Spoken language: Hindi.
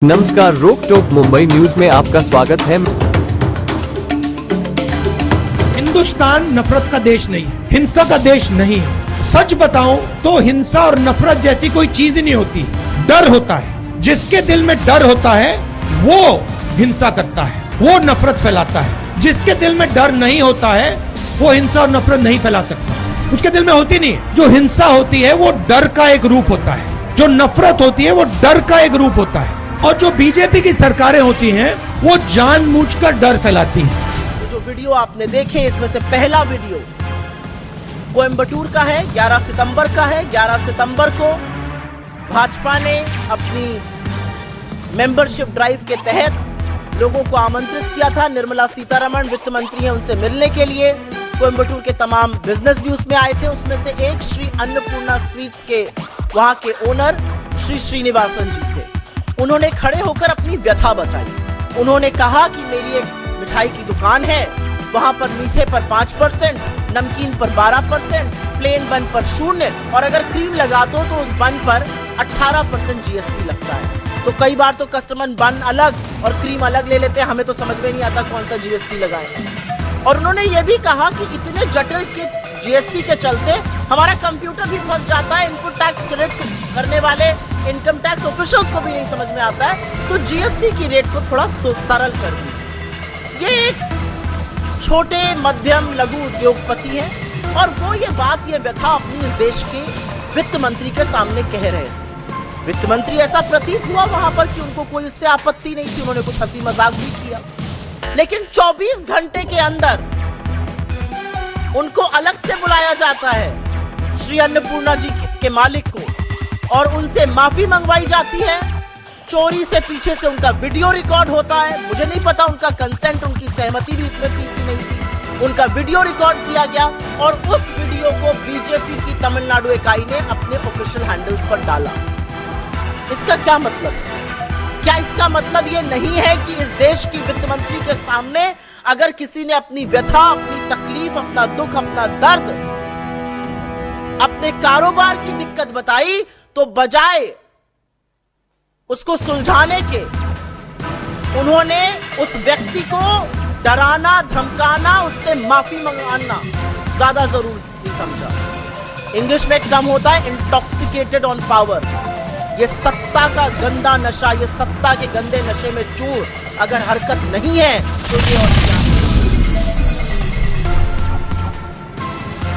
नमस्कार, रोक टोक मुंबई न्यूज में आपका स्वागत है। हिंदुस्तान नफरत का देश नहीं, हिंसा का देश नहीं है। सच बताऊं तो हिंसा और नफरत जैसी कोई चीज ही नहीं होती। डर होता है, जिसके दिल में डर होता है वो हिंसा करता है, वो नफरत फैलाता है। जिसके दिल में डर नहीं होता है वो हिंसा और नफरत नहीं फैला सकता, उसके दिल में होती नहीं है। जो हिंसा होती है वो डर का एक रूप होता है, जो नफरत होती है वो डर का एक रूप होता है। और जो बीजेपी की सरकारें होती हैं वो जानबूझकर डर फैलाती हैं। जो वीडियो आपने देखे इसमें से पहला वीडियो कोयंबटूर का है, 11 सितंबर का है। 11 सितंबर को भाजपा ने अपनी मेंबरशिप ड्राइव के तहत लोगों को आमंत्रित किया था। निर्मला सीतारमण वित्त मंत्री हैं, उनसे मिलने के लिए कोयंबटूर के तमाम बिजनेस भी उसमें आए थे। उसमें से एक श्री अन्नपूर्णा स्वीट्स के वहां के ओनर श्री श्रीनिवासन जी थे। उन्होंने खड़े होकर अपनी व्यथा बताई। उन्होंने कहा कि मेरी एक मिठाई की दुकान है, वहां पर मीठे पर 5%, नमकीन पर 12%, प्लेन बन पर 0 और अगर क्रीम लगा दो तो उस बन पर 18% जीएसटी लगता है। तो कई बार तो कस्टमर बन अलग और क्रीम अलग ले लेते हैं, हमें तो समझ में नहीं आता कौन सा जीएसटी लगाएं। और उन्होंने ये भी कहा कि इतने जटिल के जीएसटी के चलते हमारा कंप्यूटर भी फंस जाता है, इनपुट टैक्स कलेक्ट करने वाले इनकम टैक्स ऑफिशियल्स को भी नहीं समझ में आता है, तो जीएसटी की रेट को थोड़ा सरल कर दीजिए। ये एक छोटे मध्यम लघु उद्योगपति हैं और वो ये बात, ये व्यथा अपनी इस देश के वित्त मंत्री के सामने कह रहे हैं। वित्त मंत्री ऐसा प्रतीत हुआ वहां पर कि उनको कोई इससे आपत्ति नहीं थी, उन्होंने कुछ हंसी मजाक भी किया। लेकिन 24 घंटे के अंदर उनको अलग से बुलाया जाता है श्री अन्नपूर्णा जी के मालिक को, और उनसे माफी मंगवाई जाती है। चोरी से पीछे से उनका वीडियो रिकॉर्ड होता है। मुझे नहीं पता उनका कंसेंट, उनकी सहमति भी इसमें थी कि नहीं थी। उनका वीडियो रिकॉर्ड किया गया और उस वीडियो को बीजेपी की तमिलनाडु इकाई ने अपने ऑफिशियल हैंडल्स पर डाला। इसका क्या मतलब है? क्या इसका मतलब ये नहीं है कि इस देश की वित्त मंत्री के सामने अगर किसी ने अपनी व्यथा, अपनी तकलीफ, अपना दुख, अपना दर्द, अपने कारोबार की दिक्कत बताई तो बजाय उसको सुलझाने के उन्होंने उस व्यक्ति को डराना, धमकाना, उससे माफी मंगाना ज्यादा जरूरी समझा। इंग्लिश में एक टर्म होता है इंटॉक्सिकेटेड ऑन पावर। ये सत्ता का गंदा नशा, ये सत्ता के गंदे नशे में चूर अगर हरकत नहीं है तो ये